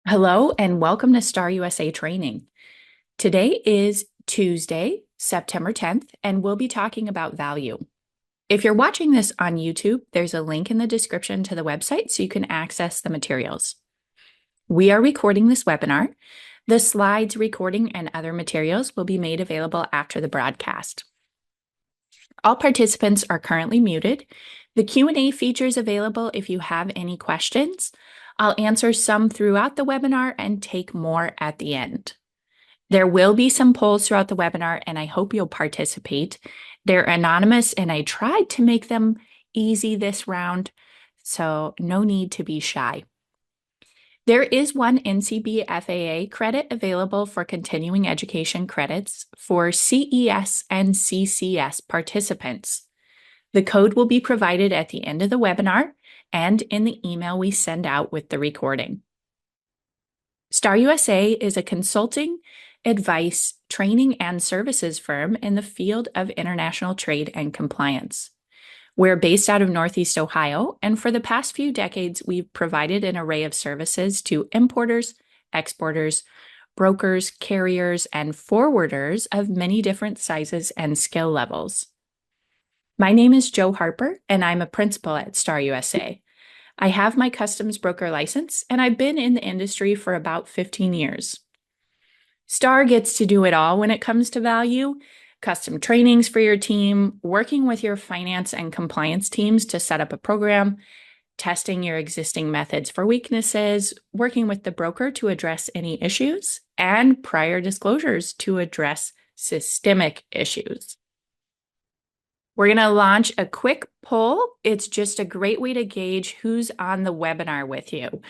Hello and welcome to Star USA Training. Today is Tuesday, September 10th, and we'll be talking about value. If you're watching this on YouTube, there's a link in the description to the website so you can access the materials. We are recording this webinar. The slides, recording, and other materials will be made available after the broadcast. All participants are currently muted. The Q&A feature is available if you have any questions. I'll answer some throughout the webinar and take more at the end. There will be some polls throughout the webinar, and I hope you'll participate. They're anonymous, and I tried to make them easy this round, so no need to be shy. There is one NCB FAA credit available for continuing education credits for CES and CCS participants. The code will be provided at the end of the webinar and in the email we send out with the recording. Star USA is a consulting, advice, training, and services firm in the field of international trade and compliance. We're based out of Northeast Ohio, and for the past few decades, we've provided an array of services to importers, exporters, brokers, carriers, and forwarders of many different sizes and skill levels. My name is Jo Harper, and I'm a principal at Star USA. I have my customs broker license, and I've been in the industry for about 15 years. Star gets to do it all when it comes to value: custom trainings for your team, working with your finance and compliance teams to set up a program, testing your existing methods for weaknesses, working with the broker to address any issues, and prior disclosures to address systemic issues. We're going to launch a quick poll. It's just a great way to gauge who's on the webinar with you.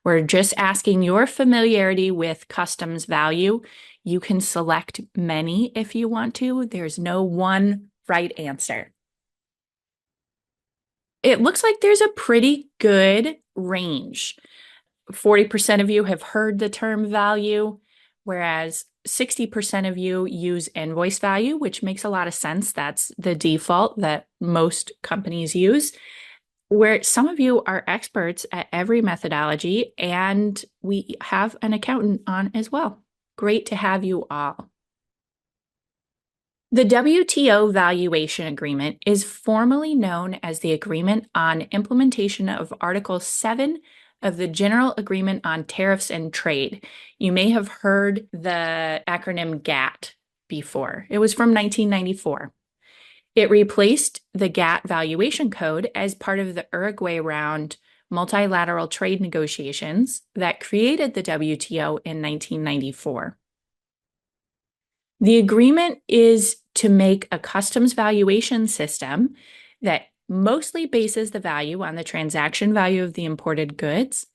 We're just asking your familiarity with customs value. You can select many if you want to. There's no one right answer. It looks like there's a pretty good range. 40% of you have heard the term value, whereas 60% of you use invoice value, which makes a lot of sense. That's the default that most companies use. Where some of you are experts at every methodology, and we have an accountant on as well. Great to have you all. The WTO Valuation Agreement is formally known as the Agreement on Implementation of Article 7 of the General Agreement on Tariffs and Trade. You may have heard the acronym GATT before. It was from 1994. It replaced the GATT Valuation Code as part of the Uruguay Round multilateral trade negotiations that created the WTO in 1994. The agreement is to make a customs valuation system that mostly bases the value on the transaction value of the imported goods.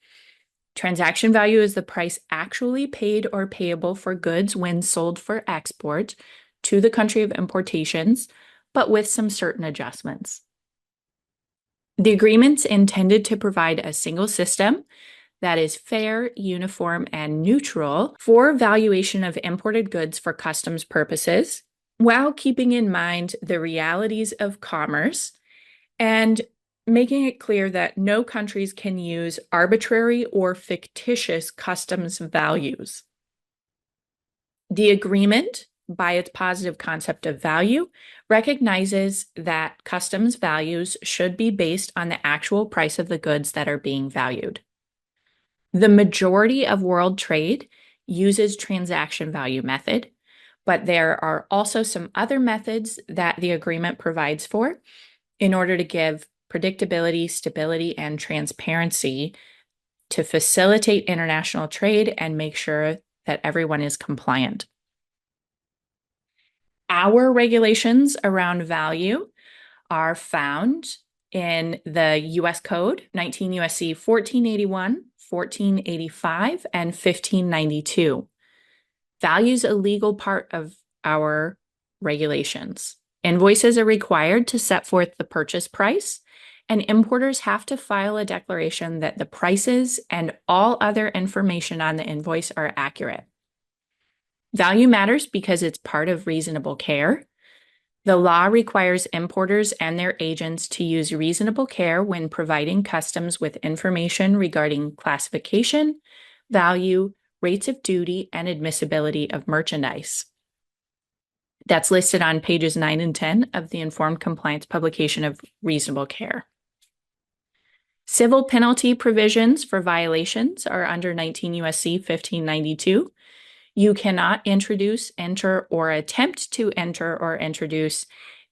Transaction value is the price actually paid or payable for goods when sold for export to the country of importations, but with some certain adjustments. The agreement's intended to provide a single system that is fair, uniform, and neutral for valuation of imported goods for customs purposes, while keeping in mind the realities of commerce and making it clear that no countries can use arbitrary or fictitious customs values. The agreement, by its positive concept of value, recognizes that customs values should be based on the actual price of the goods that are being valued. The majority of world trade uses transaction value method, but there are also some other methods that the agreement provides for in order to give predictability, stability, and transparency to facilitate international trade and make sure that everyone is compliant. Our regulations around value are found in the U.S. Code, 19 U.S.C. 1481, 1485, and 1592. Value is a legal part of our regulations. Invoices are required to set forth the purchase price, and importers have to file a declaration that the prices and all other information on the invoice are accurate. Value matters because it's part of reasonable care. The law requires importers and their agents to use reasonable care when providing customs with information regarding classification, value, rates of duty, and admissibility of merchandise. That's listed on pages 9 and 10 of the Informed Compliance publication of Reasonable Care. Civil penalty provisions for violations are under 19 U.S.C. 1592. You cannot introduce, enter, or attempt to enter or introduce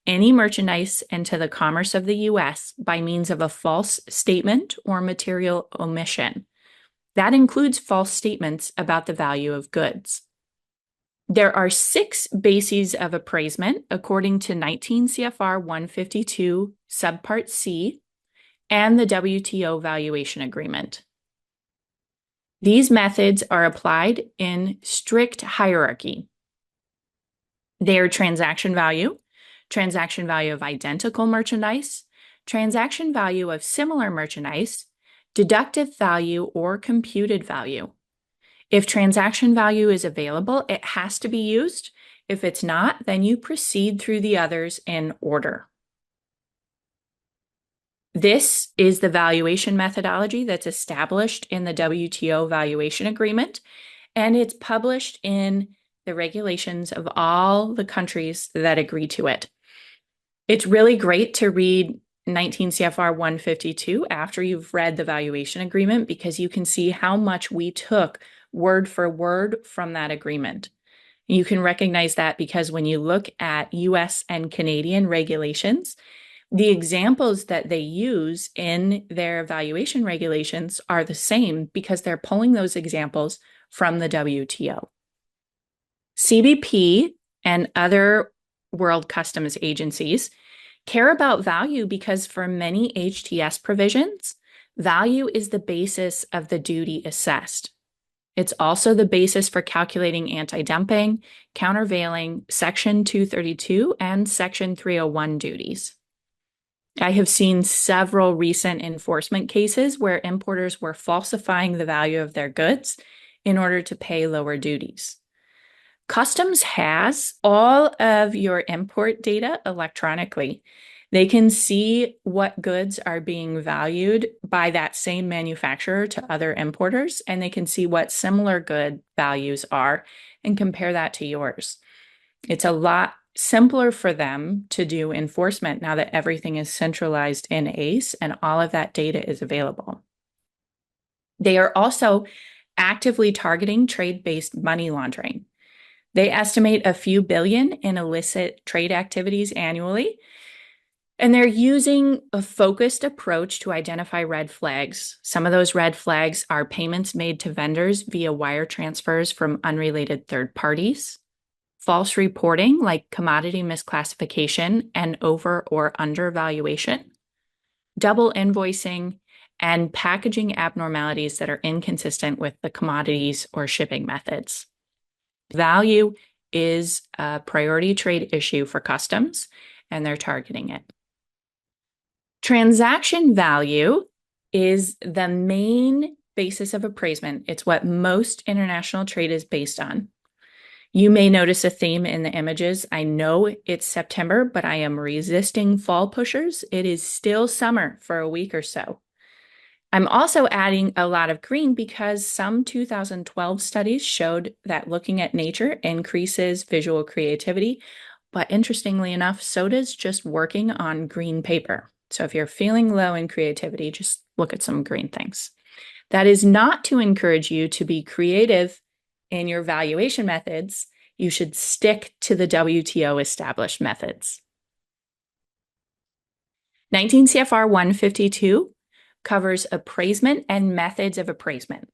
any merchandise into the commerce of the U.S. by means of a false statement or material omission. That includes false statements about the value of goods. There are 6 bases of appraisement according to 19 CFR 152 subpart C and the WTO Valuation Agreement. These methods are applied in strict hierarchy. They are transaction value of identical merchandise, transaction value of similar merchandise, deductive value, or computed value. If transaction value is available, it has to be used. If it's not, then you proceed through the others in order. This is the valuation methodology that's established in the WTO Valuation Agreement, and it's published in the regulations of all the countries that agree to it. It's really great to read 19 CFR 152 after you've read the valuation agreement because you can see how much we took word for word from that agreement. You can recognize that because when you look at US and Canadian regulations, the examples that they use in their valuation regulations are the same because they're pulling those examples from the WTO. CBP and other world customs agencies care about value because for many HTS provisions, value is the basis of the duty assessed. It's also the basis for calculating anti-dumping, countervailing, Section 232, and Section 301 duties. I have seen several recent enforcement cases where importers were falsifying the value of their goods in order to pay lower duties. Customs has all of your import data electronically. They can see what goods are being valued by that same manufacturer to other importers, and they can see what similar good values are and compare that to yours. It's a lot simpler for them to do enforcement now that everything is centralized in ACE and all of that data is available. They are also actively targeting trade-based money laundering. They estimate a few billion in illicit trade activities annually, and they're using a focused approach to identify red flags. Some of those red flags are payments made to vendors via wire transfers from unrelated third parties, false reporting like commodity misclassification and over or undervaluation, double invoicing, and packaging abnormalities that are inconsistent with the commodities or shipping methods. Value is a priority trade issue for customs, and they're targeting it. Transaction value is the main basis of appraisement. It's what most international trade is based on. You may notice a theme in the images. I know it's September, but I am resisting fall pushers. It is still summer for a week or so. I'm also adding a lot of green because some 2012 studies showed that looking at nature increases visual creativity, but interestingly enough, so does just working on green paper. So if you're feeling low in creativity, just look at some green things. That is not to encourage you to be creative in your valuation methods. You should stick to the WTO established methods. 19 CFR 152 covers appraisement and methods of appraisement.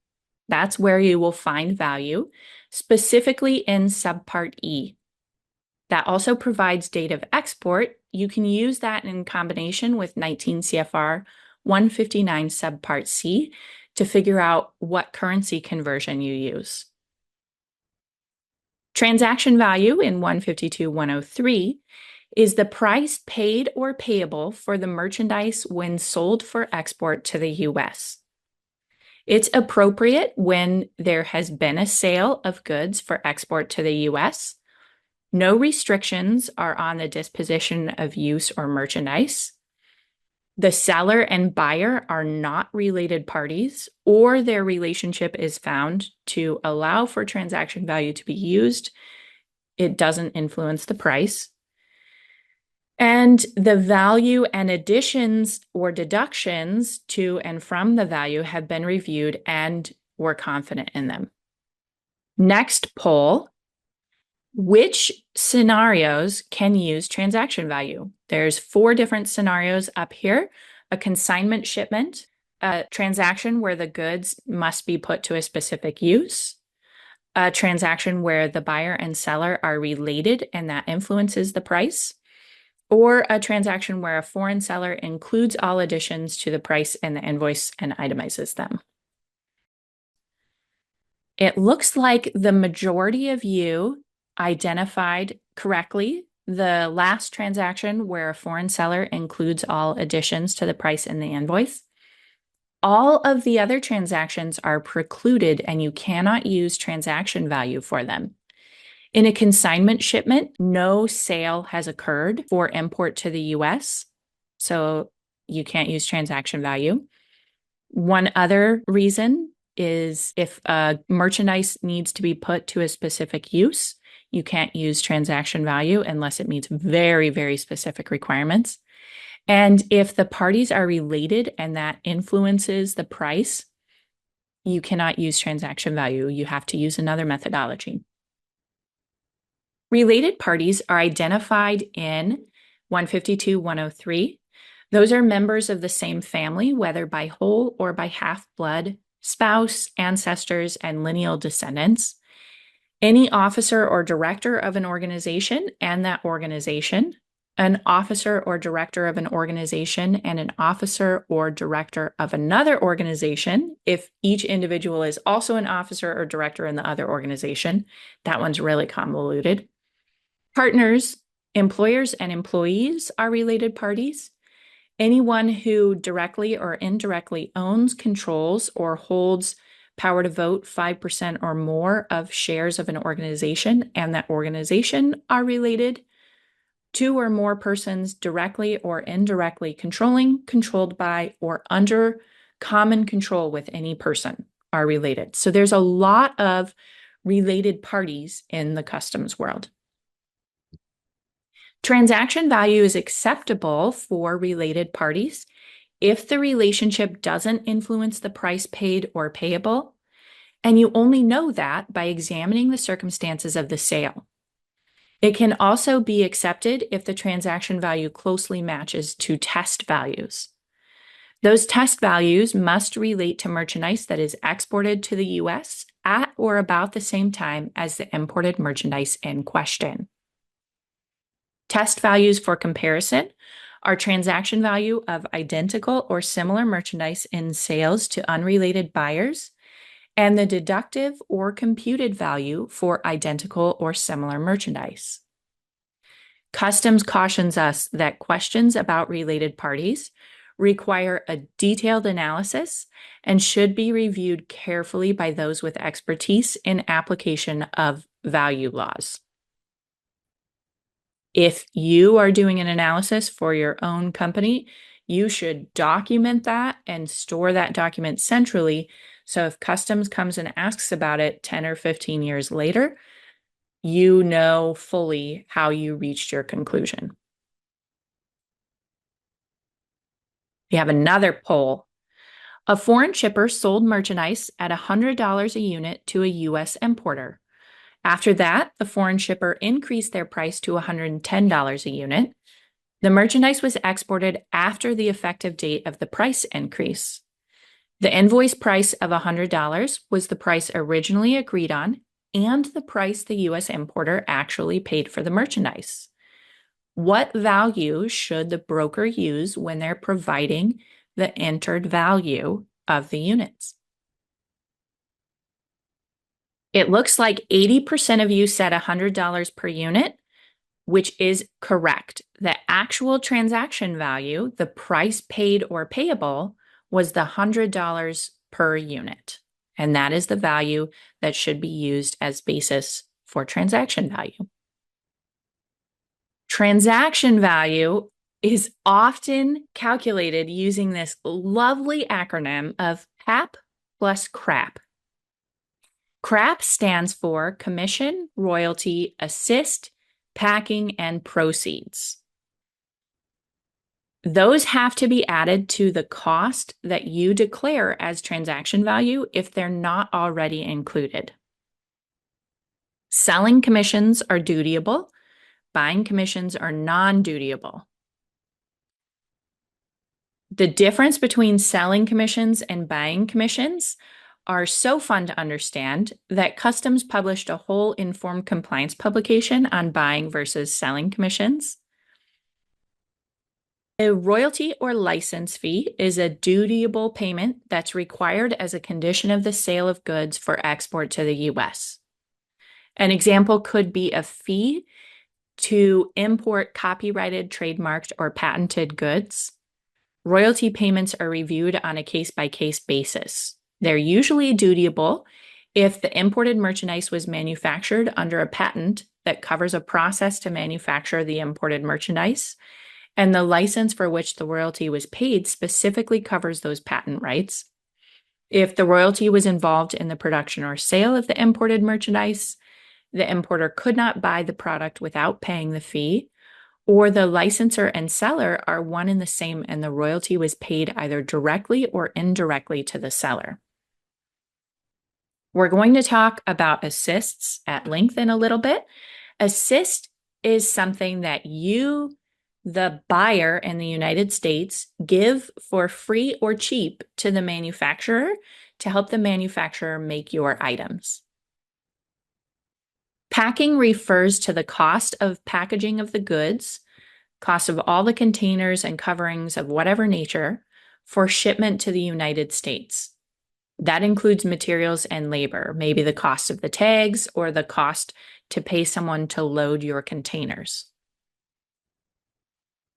That's where you will find value, specifically in subpart E. That also provides date of export. You can use that in combination with 19 CFR 159 subpart C to figure out what currency conversion you use. Transaction value in 152.103 is the price paid or payable for the merchandise when sold for export to the U.S. It's appropriate when there has been a sale of goods for export to the U.S. No restrictions are on the disposition of use or merchandise. the seller and buyer are not related parties, or their relationship is found to allow for transaction value to be used, it doesn't influence the price. And the value and additions or deductions to and from the value have been reviewed and we're confident in them. Next poll, which scenarios can use transaction value? There's 4 different scenarios up here: a consignment shipment, a transaction where the goods must be put to a specific use, a transaction where the buyer and seller are related and that influences the price, or a transaction where a foreign seller includes all additions to the price in the invoice and itemizes them. It looks like the majority of you identified correctly the last transaction where a foreign seller includes all additions to the price in the invoice. All of the other transactions are precluded and you cannot use transaction value for them. In a consignment shipment, no sale has occurred for import to the US, so you can't use transaction value. One other reason is if merchandise needs to be put to a specific use, you can't use transaction value unless it meets very, very specific requirements. And if the parties are related and that influences the price, you cannot use transaction value. You have to use another methodology. Related parties are identified in 152-103. Those are members of the same family, whether by whole or by half-blood, spouse, ancestors, and lineal descendants. Any officer or director of an organization and that organization, an officer or director of an organization and an officer or director of another organization, if each individual is also an officer or director in the other organization. That one's really convoluted. Partners, employers, and employees are related parties. Anyone who directly or indirectly owns, controls, or holds power to vote 5% or more of shares of an organization and that organization are related. 2 or more persons directly or indirectly controlling, controlled by, or under common control with any person are related. So there's a lot of related parties in the customs world. Transaction value is acceptable for related parties if the relationship doesn't influence the price paid or payable, and you only know that by examining the circumstances of the sale. It can also be accepted if the transaction value closely matches to test values. Those test values must relate to merchandise that is exported to the US at or about the same time as the imported merchandise in question. Test values for comparison are transaction value of identical or similar merchandise in sales to unrelated buyers, and the deductive or computed value for identical or similar merchandise. Customs cautions us that questions about related parties require a detailed analysis and should be reviewed carefully by those with expertise in application of value laws. If you are doing an analysis for your own company, you should document that and store that document centrally. So if customs comes and asks about it 10 or 15 years later, you know fully how you reached your conclusion. We have another poll. A foreign shipper sold merchandise at $100 a unit to a US importer. After that, the foreign shipper increased their price to $110 a unit. The merchandise was exported after the effective date of the price increase. The invoice price of $100 was the price originally agreed on and the price the US importer actually paid for the merchandise. What value should the broker use when they're providing the entered value of the units? It looks like 80% of you said $100 per unit, which is correct. The actual transaction value, the price paid or payable, was the $100 per unit. And that is the value that should be used as basis for transaction value. Transaction value is often calculated using this lovely acronym of PAP plus CRAP. CRAP stands for Commission, Royalty, Assist, Packing, and Proceeds. Those have to be added to the cost that you declare as transaction value if they're not already included. Selling commissions are dutiable. Buying commissions are non-dutiable. The difference between selling commissions and buying commissions are so fun to understand that Customs published a whole informed compliance publication on buying versus selling commissions. A royalty or license fee is a dutiable payment that's required as a condition of the sale of goods for export to the U.S. An example could be a fee to import copyrighted, trademarked, or patented goods. Royalty payments are reviewed on a case-by-case basis. They're usually dutiable if the imported merchandise was manufactured under a patent that covers a process to manufacture the imported merchandise, and the license for which the royalty was paid specifically covers those patent rights. If the royalty was involved in the production or sale of the imported merchandise, the importer could not buy the product without paying the fee, or the licensor and seller are one and the same and the royalty was paid either directly or indirectly to the seller. We're going to talk about assists at length in a little bit. Assist is something that you, the buyer in the United States, give for free or cheap to the manufacturer to help the manufacturer make your items. Packing refers to the cost of packaging of the goods, cost of all the containers and coverings of whatever nature for shipment to the United States. That includes materials and labor, maybe the cost of the tags or the cost to pay someone to load your containers.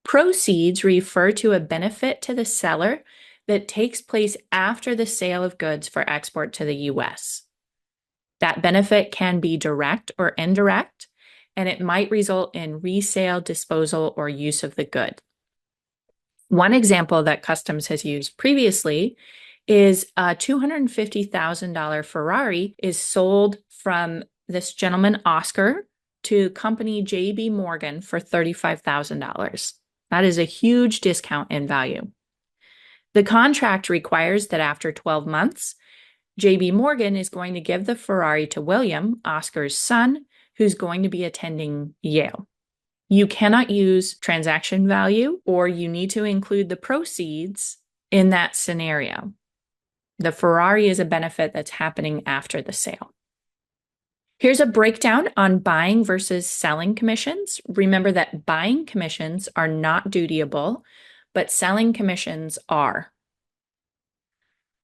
Proceeds refer to a benefit to the seller that takes place after the sale of goods for export to the U.S. That benefit can be direct or indirect, and it might result in resale, disposal, or use of the good. One example that Customs has used previously is a $250,000 Ferrari is sold from this gentleman, Oscar, to company J.B. Morgan for $35,000. That is a huge discount in value. The contract requires that after 12 months, J.B. Morgan is going to give the Ferrari to William, Oscar's son, who's going to be attending Yale. You cannot use transaction value, or you need to include the proceeds in that scenario. The Ferrari is a benefit that's happening after the sale. Here's a breakdown on buying versus selling commissions. Remember that buying commissions are not dutiable, but selling commissions are.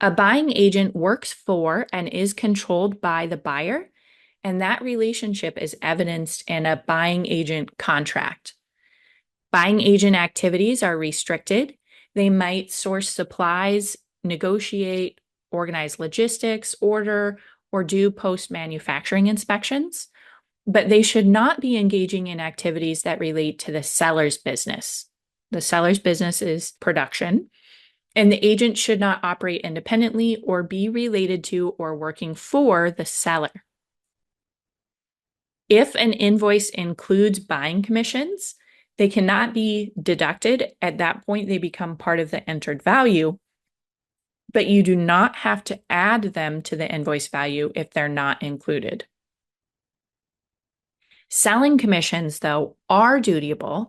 A buying agent works for and is controlled by the buyer, and that relationship is evidenced in a buying agent contract. Buying agent activities are restricted. They might source supplies, negotiate, organize logistics, order, or do post-manufacturing inspections, but they should not be engaging in activities that relate to the seller's business. The seller's business is production, and the agent should not operate independently or be related to or working for the seller. If an invoice includes buying commissions, they cannot be deducted. At that point, they become part of the entered value, but you do not have to add them to the invoice value if they're not included. Selling commissions, though, are dutiable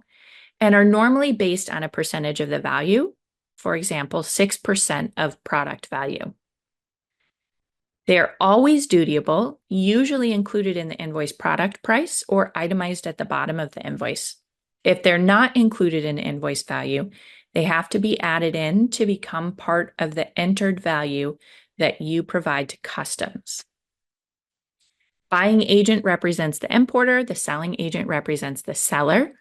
and are normally based on a percentage of the value, for example, 6% of product value. They are always dutiable, usually included in the invoice product price or itemized at the bottom of the invoice. If they're not included in invoice value, they have to be added in to become part of the entered value that you provide to Customs. Buying agent represents the importer, the selling agent represents the seller.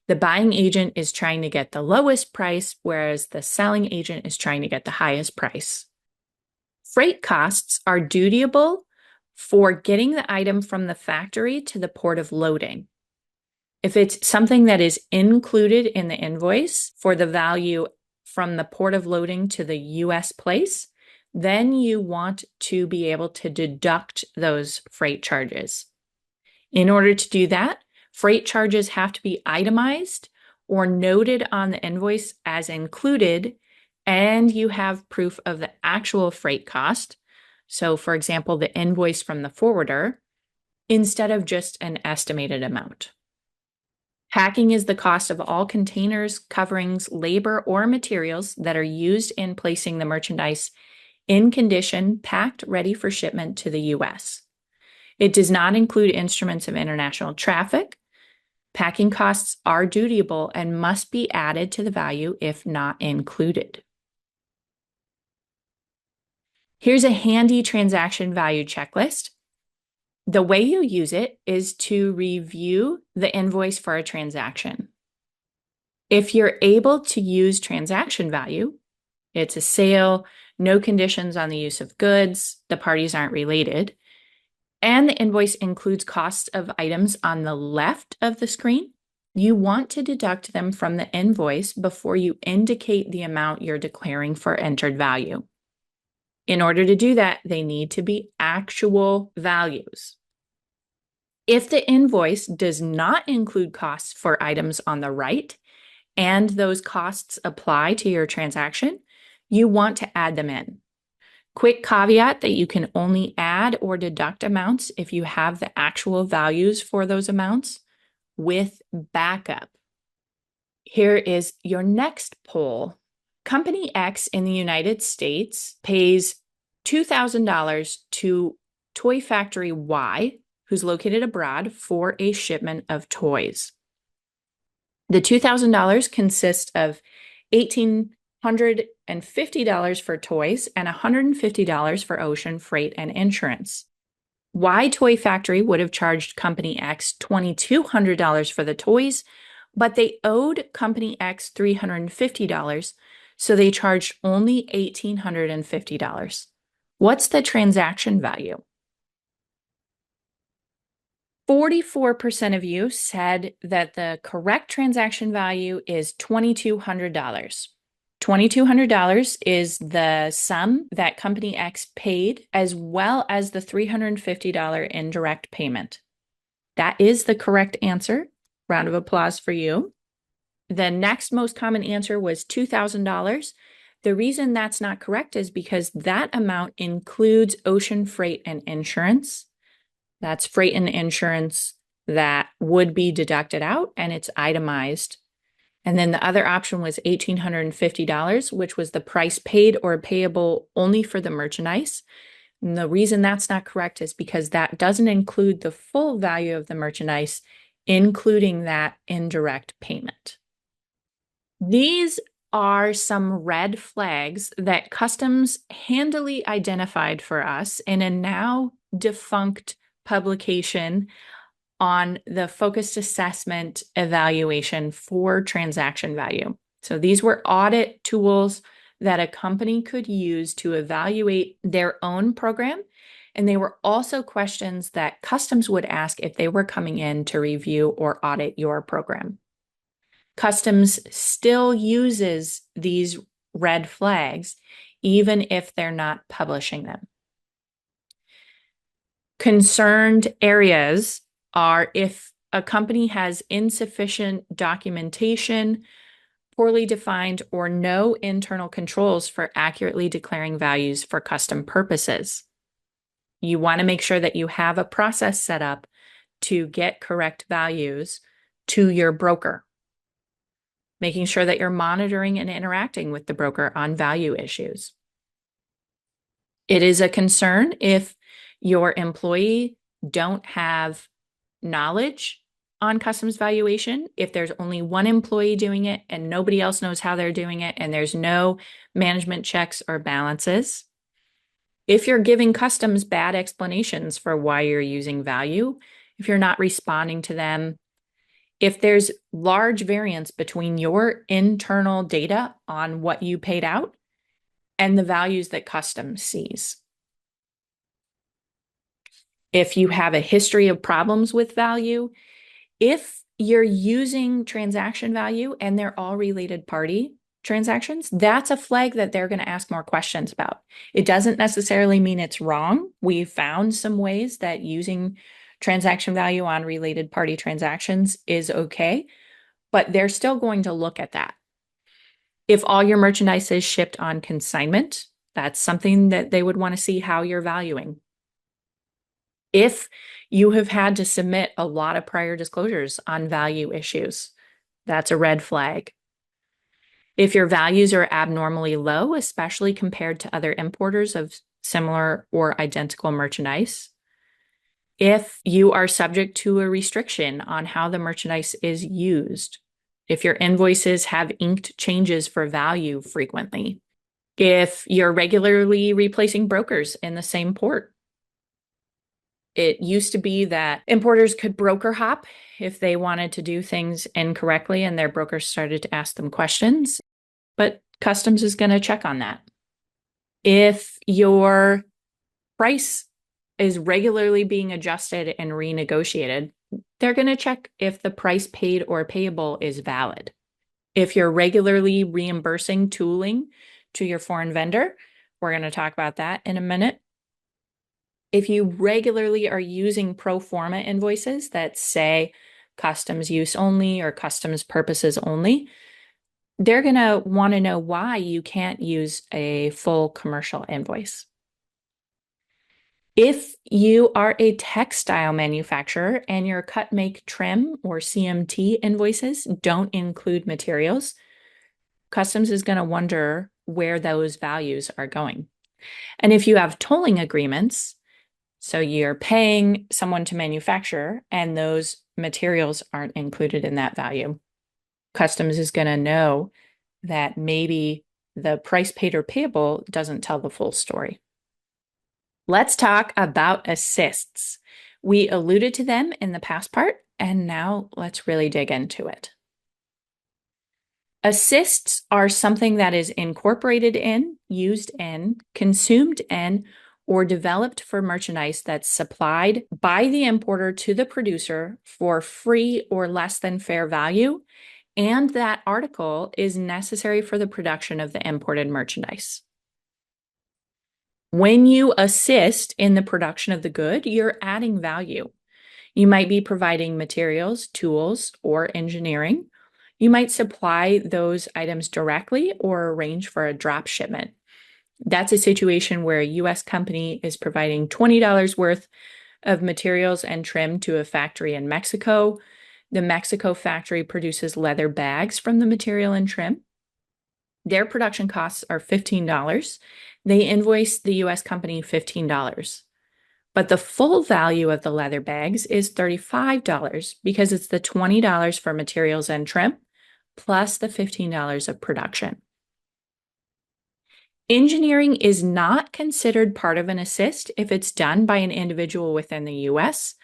The buying agent is trying to get the lowest price, whereas the selling agent is trying to get the highest price. Freight costs are dutiable for getting the item from the factory to the port of loading. If it's something that is included in the invoice for the value from the port of loading to the US place, then you want to be able to deduct those freight charges. In order to do that, freight charges have to be itemized or noted on the invoice as included, and you have proof of the actual freight cost. So, for example, the invoice from the forwarder, instead of just an estimated amount. Packing is the cost of all containers, coverings, labor, or materials that are used in placing the merchandise in condition, packed, ready for shipment to the U.S. It does not include instruments of international traffic. Packing costs are dutiable and must be added to the value if not included. Here's a handy transaction value checklist. The way you use it is to review the invoice for a transaction. If you're able to use transaction value, it's a sale, no conditions on the use of goods, the parties aren't related, and the invoice includes costs of items on the left of the screen, you want to deduct them from the invoice before you indicate the amount you're declaring for entered value. In order to do that, they need to be actual values. If the invoice does not include costs for items on the right, and those costs apply to your transaction, you want to add them in. Quick caveat that you can only add or deduct amounts if you have the actual values for those amounts with backup. Here is your next poll. Company X in the United States pays $2,000 to Toy Factory Y, who's located abroad, for a shipment of toys. The $2,000 consists of $1,850 for toys and $150 for ocean freight and insurance. Y Toy Factory would have charged Company X $2,200 for the toys, but they owed Company X $350, so they charged only $1,850. What's the transaction value? 44% of you said that the correct transaction value is $2,200. $2,200 is the sum that Company X paid, as well as the $350 indirect payment. That is the correct answer. Round of applause for you. The next most common answer was $2,000. The reason that's not correct is because that amount includes ocean freight and insurance. That's freight and insurance that would be deducted out, and it's itemized. And then the other option was $1,850, which was the price paid or payable only for the merchandise. And the reason that's not correct is because that doesn't include the full value of the merchandise, including that indirect payment. These are some red flags that Customs handily identified for us in a now defunct publication on the focused assessment evaluation for transaction value. So these were audit tools that a company could use to evaluate their own program. And they were also questions that Customs would ask if they were coming in to review or audit your program. Customs still uses these red flags, even if they're not publishing them. Concerned areas are if a company has insufficient documentation, poorly defined, or no internal controls for accurately declaring values for custom purposes. You want to make sure that you have a process set up to get correct values to your broker, making sure that you're monitoring and interacting with the broker on value issues. It is a concern if your employee don't have knowledge on customs valuation, if there's only one employee doing it and nobody else knows how they're doing it, and there's no management checks or balances. If you're giving customs bad explanations for why you're using value, if you're not responding to them, if there's large variance between your internal data on what you paid out and the values that customs sees. If you have a history of problems with value, if you're using transaction value and they're all related party transactions, that's a flag that they're going to ask more questions about. It doesn't necessarily mean it's wrong. We've found some ways that using transaction value on related party transactions is okay, but they're still going to look at that. If all your merchandise is shipped on consignment, that's something that they would want to see how you're valuing. If you have had to submit a lot of prior disclosures on value issues, that's a red flag. If your values are abnormally low, especially compared to other importers of similar or identical merchandise, if you are subject to a restriction on how the merchandise is used, if your invoices have inked changes for value frequently, if you're regularly replacing brokers in the same port. It used to be that importers could broker hop if they wanted to do things incorrectly and their brokers started to ask them questions, but customs is going to check on that. If your price is regularly being adjusted and renegotiated, they're going to check if the price paid or payable is valid. If you're regularly reimbursing tooling to your foreign vendor, we're going to talk about that in a minute. If you regularly are using pro forma invoices that say customs use only or customs purposes only, they're going to want to know why you can't use a full commercial invoice. If you are a textile manufacturer and your cut, make, trim, or CMT invoices don't include materials, customs is going to wonder where those values are going. And if you have tolling agreements, so you're paying someone to manufacture and those materials aren't included in that value, customs is going to know that maybe the price paid or payable doesn't tell the full story. Let's talk about assists. We alluded to them in the past part, and now let's really dig into it. Assists are something that is incorporated in, used in, consumed in, or developed for merchandise that's supplied by the importer to the producer for free or less than fair value, and that article is necessary for the production of the imported merchandise. When you assist in the production of the good, you're adding value. You might be providing materials, tools, or engineering. You might supply those items directly or arrange for a drop shipment. That's a situation where a U.S. company is providing $20 worth of materials and trim to a factory in Mexico. The Mexico factory produces leather bags from the material and trim. Their production costs are $15. They invoice the U.S. company $15. But the full value of the leather bags is $35 because it's the $20 for materials and trim plus the $15 of production. Engineering is not considered part of an assist if it's done by an individual within the U.S.,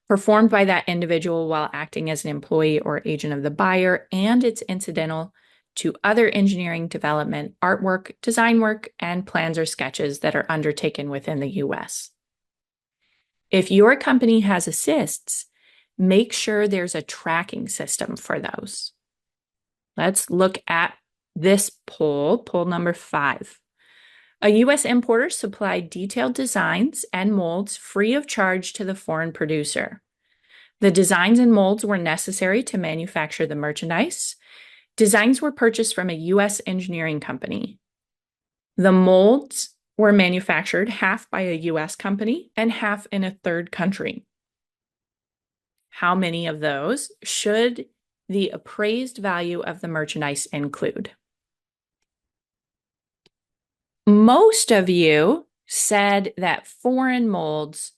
performed by that individual while acting as an employee or agent of the buyer, and it's incidental to other engineering development, artwork, design work, and plans or sketches that are undertaken within the U.S. If your company has assists, make sure there's a tracking system for those. Let's look at this poll number 5. A U.S. importer supplied detailed designs and molds free of charge to the foreign producer. The designs and molds were necessary to manufacture the merchandise. Designs were purchased from a U.S. engineering company. The molds were manufactured half by a U.S. company and half in a third country. How many of those should the appraised value of the merchandise include? Most of you said that foreign molds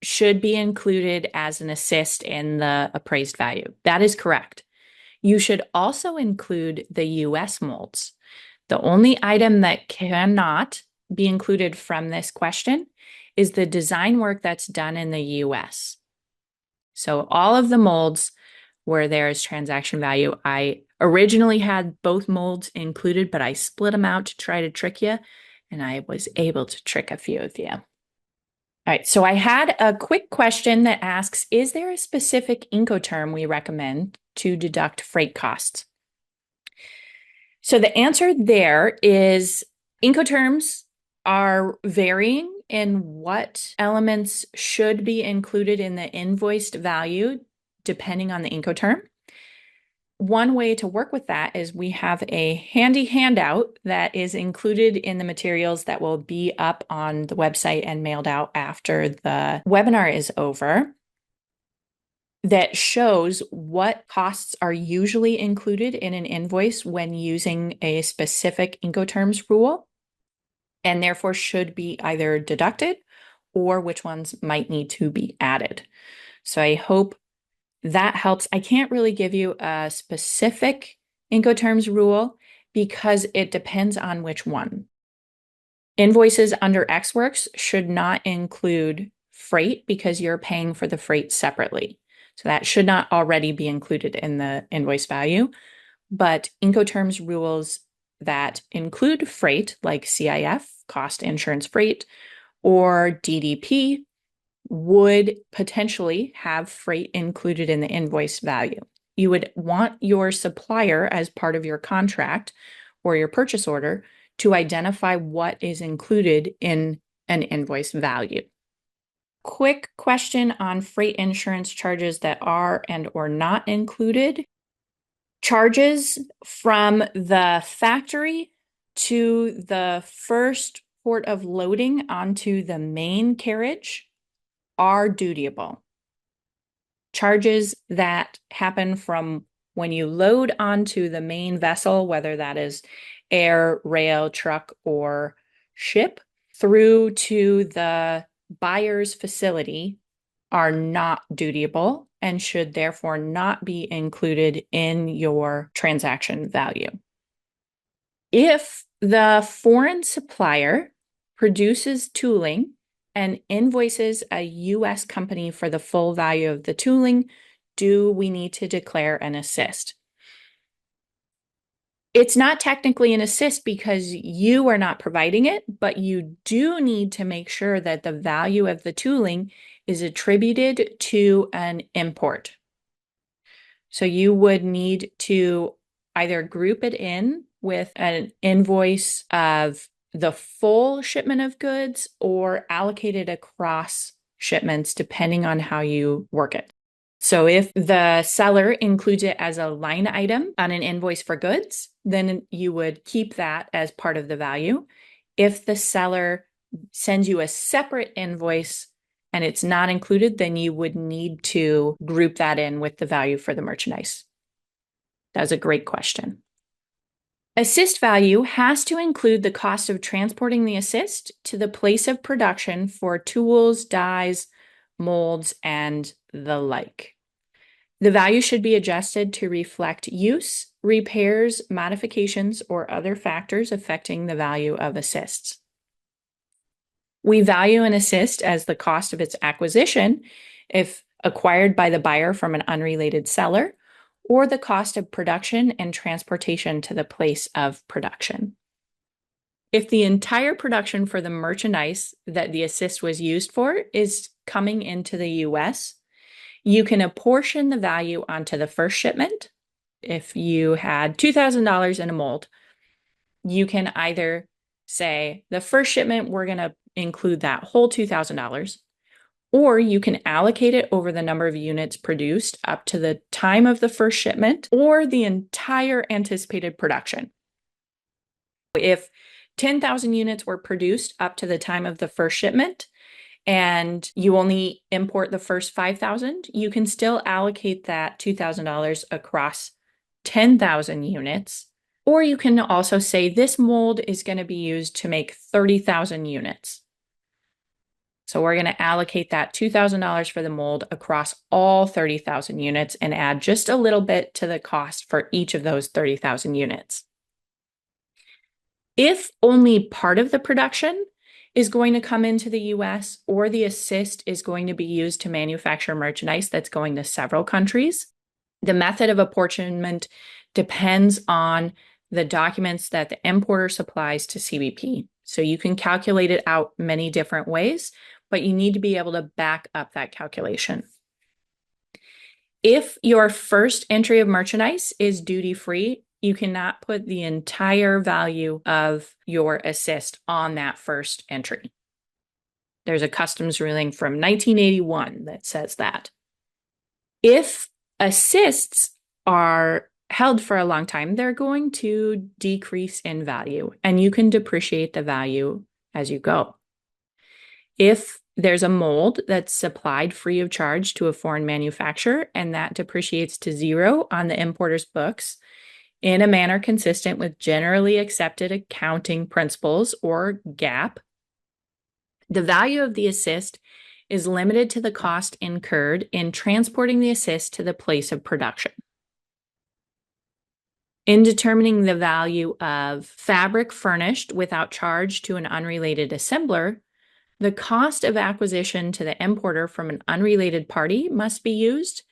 should be included as an assist in the appraised value. That is correct. You should also include the U.S. molds. The only item that cannot be included from this question is the design work that's done in the U.S. So all of the molds where there is transaction value, I originally had both molds included, but I split them out to try to trick you, and I was able to trick a few of you. All right, so I had a quick question that asks, is there a specific Incoterm we recommend to deduct freight costs? So the answer there is Incoterms are varying in what elements should be included in the invoiced value depending on the Incoterm. One way to work with that is we have a handy handout that is included in the materials that will be up on the website and mailed out after the webinar is over that shows what costs are usually included in an invoice when using a specific Incoterms rule and therefore should be either deducted or which ones might need to be added. So I hope that helps. I can't really give you a specific Incoterms rule because it depends on which one. Invoices under Ex Works should not include freight because you're paying for the freight separately. So that should not already be included in the invoice value. But Incoterms rules that include freight, like CIF, cost insurance freight, or DDP, would potentially have freight included in the invoice value. You would want your supplier, as part of your contract or your purchase order, to identify what is included in an invoice value. Quick question on freight insurance charges that are and or not included. Charges from the factory to the first port of loading onto the main carriage are dutiable. Charges that happen from when you load onto the main vessel, whether that is air, rail, truck, or ship, through to the buyer's facility are not dutiable and should therefore not be included in your transaction value. If the foreign supplier produces tooling and invoices a U.S. company for the full value of the tooling, do we need to declare an assist? It's not technically an assist because you are not providing it, but you do need to make sure that the value of the tooling is attributed to an import. So you would need to either group it in with an invoice of the full shipment of goods or allocate it across shipments depending on how you work it. So if the seller includes it as a line item on an invoice for goods, then you would keep that as part of the value. If the seller sends you a separate invoice and it's not included, then you would need to group that in with the value for the merchandise. That's a great question. Assist value has to include the cost of transporting the assist to the place of production for tools, dies, molds, and the like. The value should be adjusted to reflect use, repairs, modifications, or other factors affecting the value of assists. We value an assist as the cost of its acquisition if acquired by the buyer from an unrelated seller, or the cost of production and transportation to the place of production. If the entire production for the merchandise that the assist was used for is coming into the US, you can apportion the value onto the first shipment. If you had $2,000 in a mold, you can either say the first shipment, we're going to include that whole $2,000, or you can allocate it over the number of units produced up to the time of the first shipment or the entire anticipated production. If 10,000 units were produced up to the time of the first shipment and you only import the first 5,000, you can still allocate that $2,000 across 10,000 units. Or you can also say this mold is going to be used to make 30,000 units. So we're going to allocate that $2,000 for the mold across all 30,000 units and add just a little bit to the cost for each of those 30,000 units. If only part of the production is going to come into the US or the assist is going to be used to manufacture merchandise that's going to several countries, the method of apportionment depends on the documents that the importer supplies to CBP. So you can calculate it out many different ways, but you need to be able to back up that calculation. If your first entry of merchandise is duty-free, you cannot put the entire value of your assist on that first entry. There's a customs ruling from 1981 that says that. If assists are held for a long time, they're going to decrease in value, and you can depreciate the value as you go. If there's a mold that's supplied free of charge to a foreign manufacturer and that depreciates to zero on the importer's books in a manner consistent with generally accepted accounting principles or GAAP, the value of the assist is limited to the cost incurred in transporting the assist to the place of production. In determining the value of fabric furnished without charge to an unrelated assembler, the cost of acquisition to the importer from an unrelated party must be used,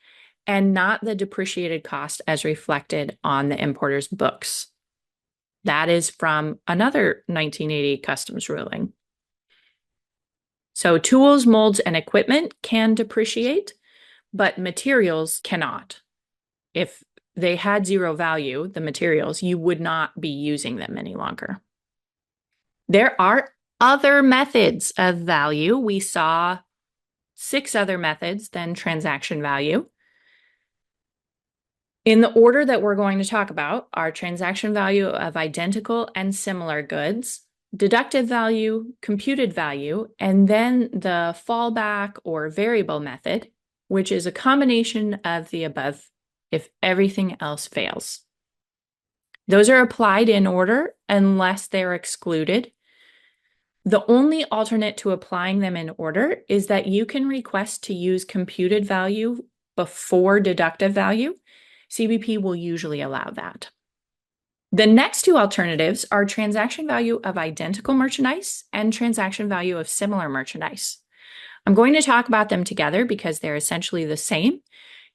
and not the depreciated cost as reflected on the importer's books. That is from another 1980 customs ruling. So tools, molds, and equipment can depreciate, but materials cannot. If they had zero value, the materials, you would not be using them any longer. There are other methods of value. We saw 6 other methods than transaction value. In the order that we're going to talk about are transaction value of identical and similar goods, deductive value, computed value, and then the fallback or variable method, which is a combination of the above if everything else fails. Those are applied in order unless they're excluded. The only alternate to applying them in order is that you can request to use computed value before deductive value. CBP will usually allow that. The next 2 alternatives are transaction value of identical merchandise and transaction value of similar merchandise. I'm going to talk about them together because they're essentially the same.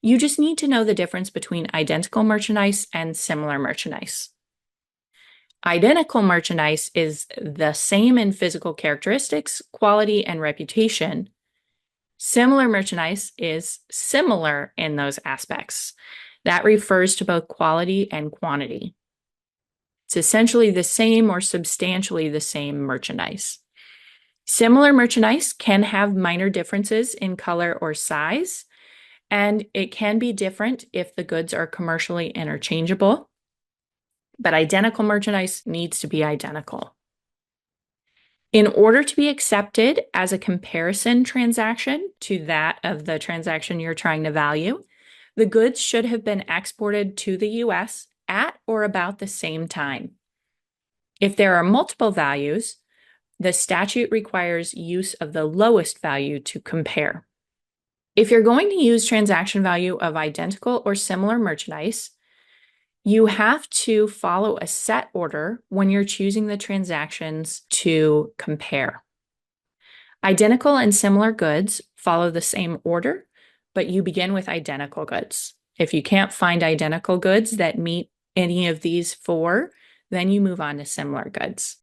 You just need to know the difference between identical merchandise and similar merchandise. Identical merchandise is the same in physical characteristics, quality, and reputation. Similar merchandise is similar in those aspects. That refers to both quality and quantity. It's essentially the same or substantially the same merchandise. Similar merchandise can have minor differences in color or size, and it can be different if the goods are commercially interchangeable. But identical merchandise needs to be identical. In order to be accepted as a comparison transaction to that of the transaction you're trying to value, the goods should have been exported to the US at or about the same time. If there are multiple values, the statute requires use of the lowest value to compare. If you're going to use transaction value of identical or similar merchandise, you have to follow a set order when you're choosing the transactions to compare. Identical and similar goods follow the same order, but you begin with identical goods. If you can't find identical goods that meet any of these 4, then you move on to similar goods.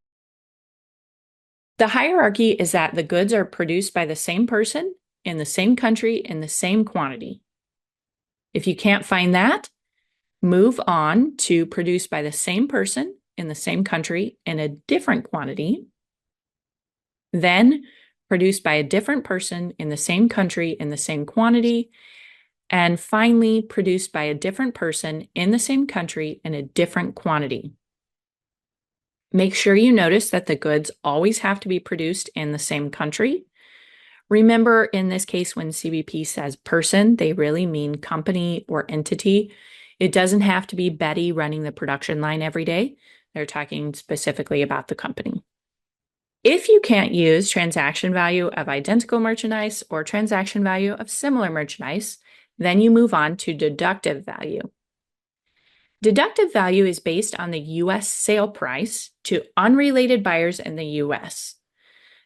The hierarchy is that the goods are produced by the same person in the same country in the same quantity. If you can't find that, move on to produced by the same person in the same country in a different quantity, then produced by a different person in the same country in the same quantity, and finally produced by a different person in the same country in a different quantity. Make sure you notice that the goods always have to be produced in the same country. Remember, in this case, when CBP says person, they really mean company or entity. It doesn't have to be Betty running the production line every day. They're talking specifically about the company. If you can't use transaction value of identical merchandise or transaction value of similar merchandise, then you move on to deductive value. Deductive value is based on the U.S. sale price to unrelated buyers in the U.S.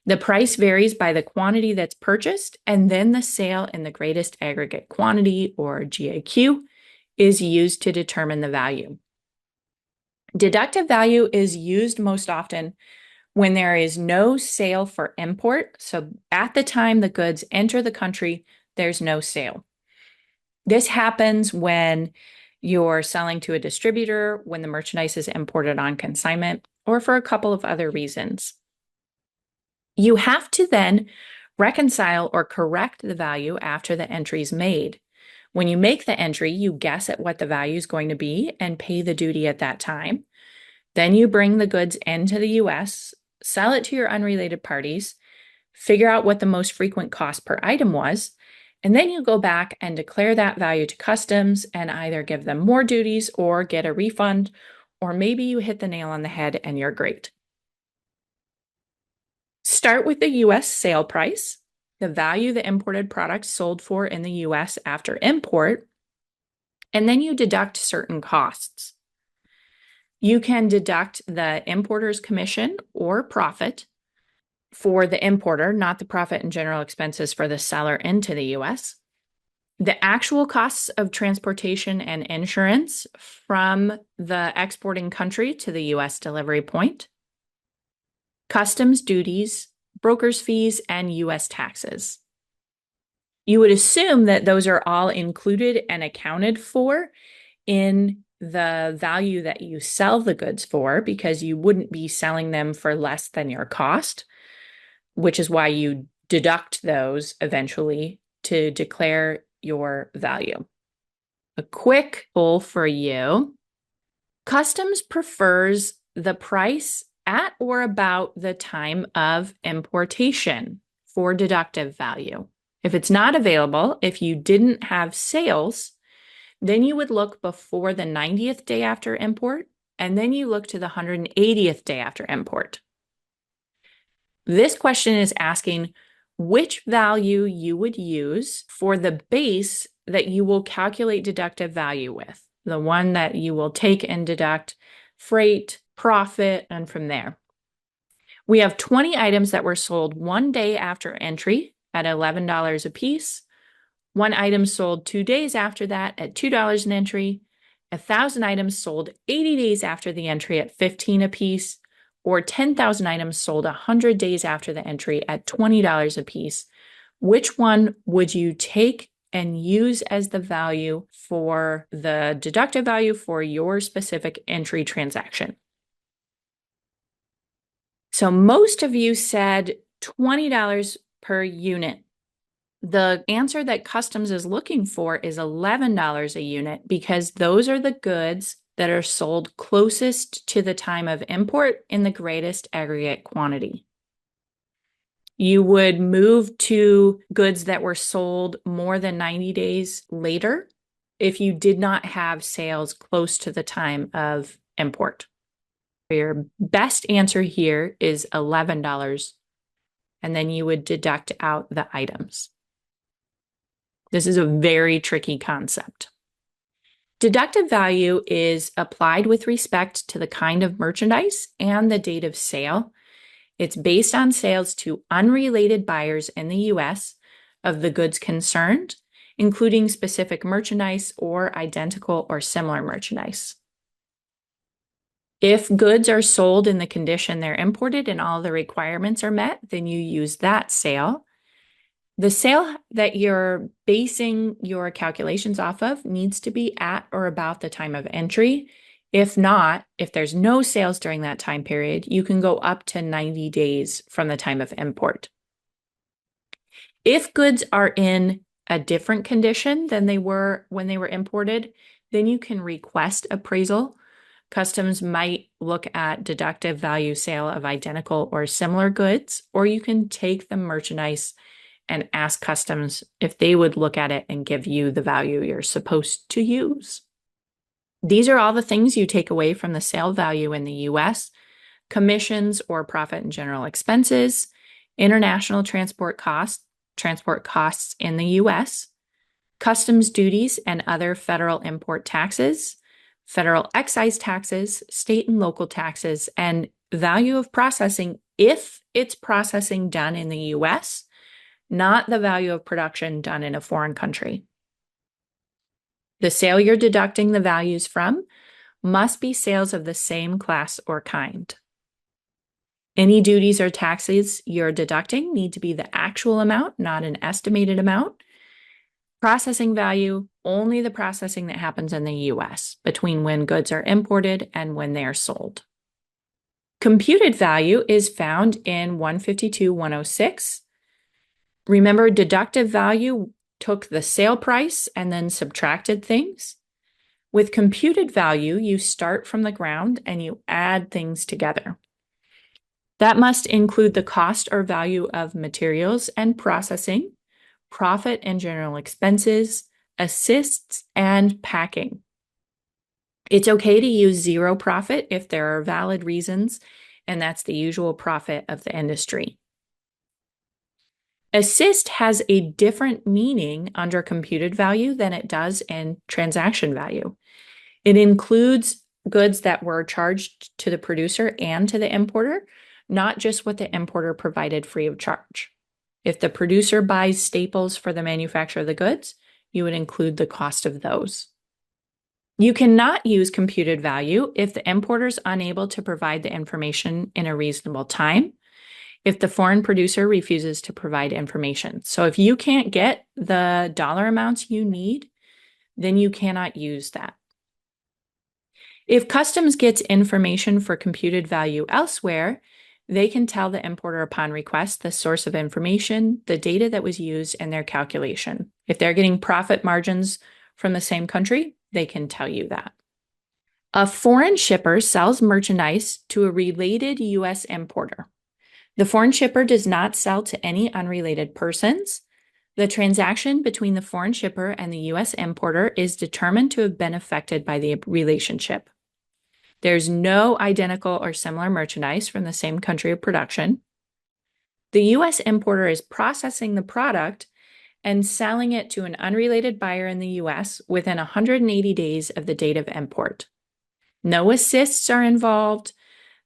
The price varies by the quantity that's purchased, and then the sale in the greatest aggregate quantity, or GAQ, is used to determine the value. Deductive value is used most often When there is no sale for import, so at the time the goods enter the country, there's no sale. This happens when you're selling to a distributor, when the merchandise is imported on consignment, or for a couple of other reasons. You have to then reconcile or correct the value after the entry is made. When you make the entry, you guess at what the value is going to be and pay the duty at that time. Then you bring the goods into the US, sell it to your unrelated parties, figure out what the most frequent cost per item was, and then you go back and declare that value to customs and either give them more duties or get a refund, or maybe you hit the nail on the head and you're great. Start with the US sale price, the value the imported product sold for in the US after import, and then you deduct certain costs. You can deduct the importer's commission or profit for the importer, not the profit and general expenses for the seller into the US. The actual costs of transportation and insurance from the exporting country to the US delivery point, customs duties, broker's fees, and US taxes. You would assume that those are all included and accounted for in the value that you sell the goods for, because you wouldn't be selling them for less than your cost, which is why you deduct those eventually to declare your value. A quick poll for you. Customs prefers the price at or about the time of importation for deductive value. If it's not available, if you didn't have sales, then you would look before the 90th day after import, and then you look to the 180th day after import. This question is asking which value you would use for the base that you will calculate deductive value with, the one that you will take and deduct freight, profit, and from there. We have 20 items that were sold one day after entry at $11 a piece. One item sold 2 days after that at $2 an entry. 1,000 items sold 80 days after the entry at $15 a piece, or 10,000 items sold 100 days after the entry at $20 a piece. Which one would you take and use as the value for the deductive value for your specific entry transaction? So most of you said $20 per unit. The answer that customs is looking for is $11 a unit, because those are the goods that are sold closest to the time of import in the greatest aggregate quantity. You would move to goods that were sold more than 90 days later if you did not have sales close to the time of import. Your best answer here is $11, and then you would deduct out the items. This is a very tricky concept. Deductive value is applied with respect to the kind of merchandise and the date of sale. It's based on sales to unrelated buyers in the US of the goods concerned, including specific merchandise or identical or similar merchandise. If goods are sold in the condition they're imported and all the requirements are met, then you use that sale. The sale that you're basing your calculations off of needs to be at or about the time of entry. If not, if there's no sales during that time period, you can go up to 90 days from the time of import. If goods are in a different condition than they were when they were imported, then you can request appraisal. Customs might look at deductive value sale of identical or similar goods, or you can take the merchandise and ask customs if they would look at it and give you the value you're supposed to use. These are all the things you take away from the sale value in the US: commissions or profit and general expenses, international transport costs in the US, customs duties and other federal import taxes, federal excise taxes, state and local taxes, and value of processing if it's processing done in the US, not the value of production done in a foreign country. The sale you're deducting the values from must be sales of the same class or kind. Any duties or taxes you're deducting need to be the actual amount, not an estimated amount. Processing value, only the processing that happens in the US between when goods are imported and when they are sold. Computed value is found in 152.106. Remember, deductive value took the sale price and then subtracted things. With computed value, you start from the ground and you add things together. That must include the cost or value of materials and processing, profit and general expenses, assists, and packing. It's okay to use zero profit if there are valid reasons, and that's the usual profit of the industry. Assist has a different meaning under computed value than it does in transaction value. It includes goods that were charged to the producer and to the importer, not just what the importer provided free of charge. If the producer buys staples for the manufacture of the goods, you would include the cost of those. You cannot use computed value if the importer is unable to provide the information in a reasonable time, if the foreign producer refuses to provide information. So if you can't get the dollar amounts you need, then you cannot use that. If customs gets information for computed value elsewhere, they can tell the importer upon request the source of information, the data that was used, and their calculation. If they're getting profit margins from the same country, they can tell you that. A foreign shipper sells merchandise to a related U.S. importer. The foreign shipper does not sell to any unrelated persons. The transaction between the foreign shipper and the U.S. importer is determined to have been affected by the relationship. There's no identical or similar merchandise from the same country of production. The U.S. importer is processing the product and selling it to an unrelated buyer in the U.S. within 180 days of the date of import. No assists are involved.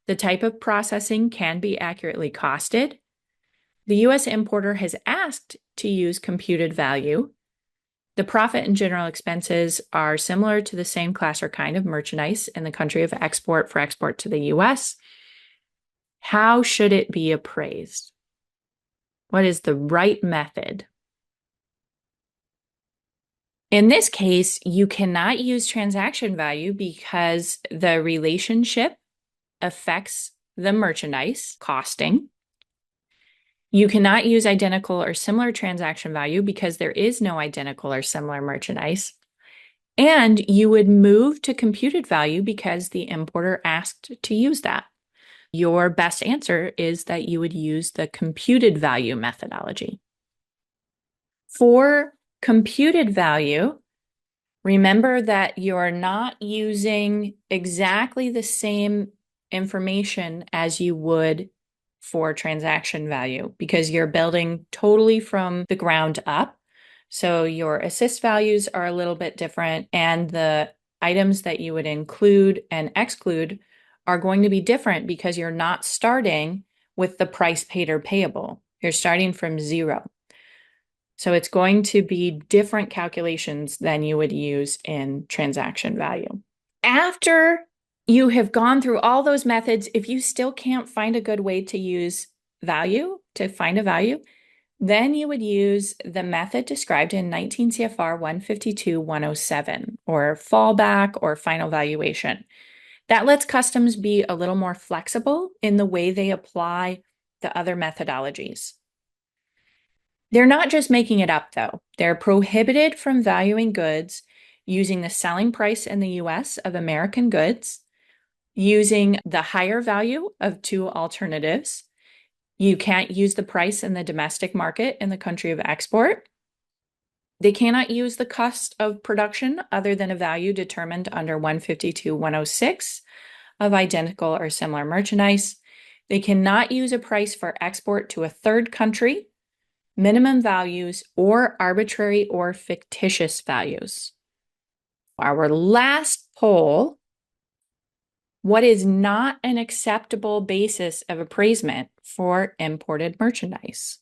The type of processing can be accurately costed. The U.S. importer has asked to use computed value. The profit and general expenses are similar to the same class or kind of merchandise in the country of export for export to the U.S. How should it be appraised? What is the right method? In this case, you cannot use transaction value because the relationship affects the merchandise costing. You cannot use identical or similar transaction value because there is no identical or similar merchandise. And you would move to computed value because the importer asked to use that. Your best answer is that you would use the computed value methodology. For computed value, remember that you're not using exactly the same information as you would for transaction value because you're building totally from the ground up. So your assist values are a little bit different, and the items that you would include and exclude are going to be different because you're not starting with the price paid or payable. You're starting from zero. So it's going to be different calculations than you would use in transaction value. After you have gone through all those methods, if you still can't find a good way to use value, to find a value, then you would use the method described in 19 CFR 152.107, or fallback or final valuation. That lets customs be a little more flexible in the way they apply the other methodologies. They're not just making it up, though. They're prohibited from valuing goods using the selling price in the US of American goods, using the higher value of two alternatives. You can't use the price in the domestic market in the country of export. They cannot use the cost of production other than a value determined under 152.106 of identical or similar merchandise. They cannot use a price for export to a third country, minimum values, or arbitrary or fictitious values. Our last poll: what is not an acceptable basis of appraisement for imported merchandise?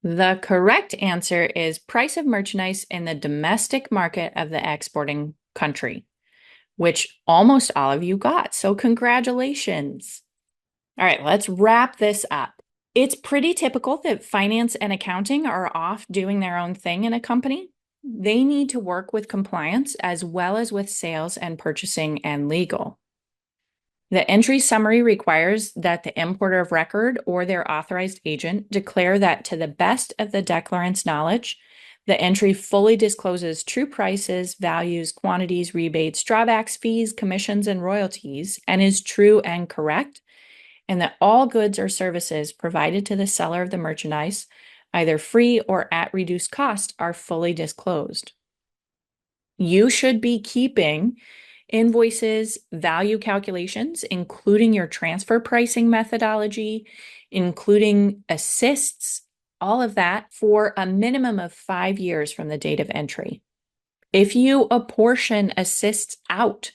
The correct answer is price of merchandise in the domestic market of the exporting country. which almost all of you got. So congratulations. All right, let's wrap this up. It's pretty typical that finance and accounting are off doing their own thing in a company. They need to work with compliance as well as with sales and purchasing and legal. The entry summary requires that the importer of record or their authorized agent declare that to the best of the declarant's knowledge, the entry fully discloses true prices, values, quantities, rebates, drawbacks, fees, commissions, and royalties, and is true and correct, and that all goods or services provided to the seller of the merchandise, either free or at reduced cost, are fully disclosed. You should be keeping invoices, value calculations, including your transfer pricing methodology, including assists, all of that for a minimum of 5 years from the date of entry. If you apportion assists out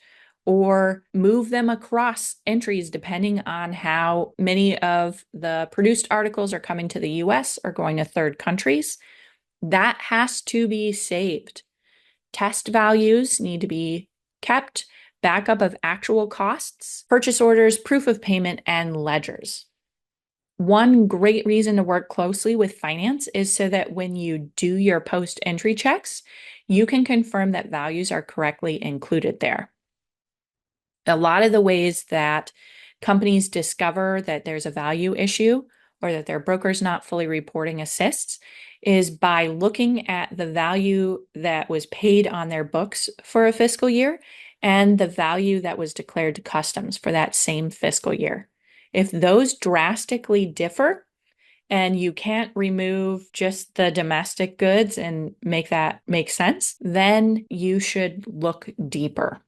or move them across entries, depending on how many of the produced articles are coming to the US or going to third countries, that has to be saved. Test values need to be kept, backup of actual costs, purchase orders, proof of payment, and ledgers. One great reason to work closely with finance is so that when you do your post-entry checks, you can confirm that values are correctly included there. A lot of the ways that companies discover that there's a value issue or that their broker's not fully reporting assists is by looking at the value that was paid on their books for a fiscal year and the value that was declared to customs for that same fiscal year. If those drastically differ and you can't remove just the domestic goods and make that make sense, then you should look deeper.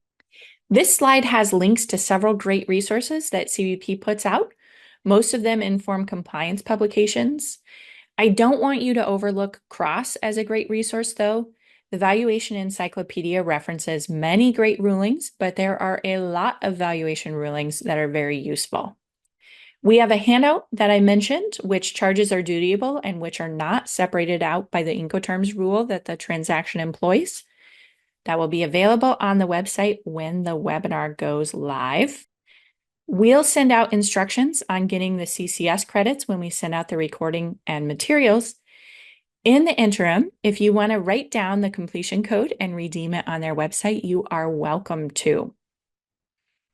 This slide has links to several great resources that CBP puts out. Most of them inform compliance publications. I don't want you to overlook CROSS as a great resource, though. The Valuation Encyclopedia references many great rulings, but there are a lot of valuation rulings that are very useful. We have a handout that I mentioned, which charges are dutiable and which are not, separated out by the Incoterms rule that the transaction employs. That will be available on the website when the webinar goes live. We'll send out instructions on getting the CCS credits when we send out the recording and materials. In the interim, if you want to write down the completion code and redeem it on their website, you are welcome to.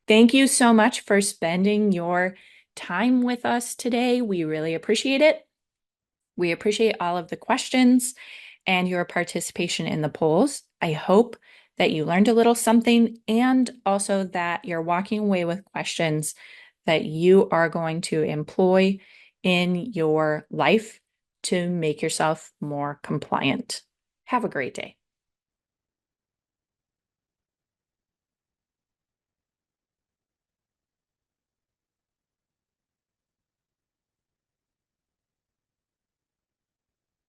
Thank you so much for spending your time with us today. We really appreciate it. We appreciate all of the questions and your participation in the polls. I hope that you learned a little something and also that you're walking away with questions that you are going to employ in your life to make yourself more compliant. Have a great day.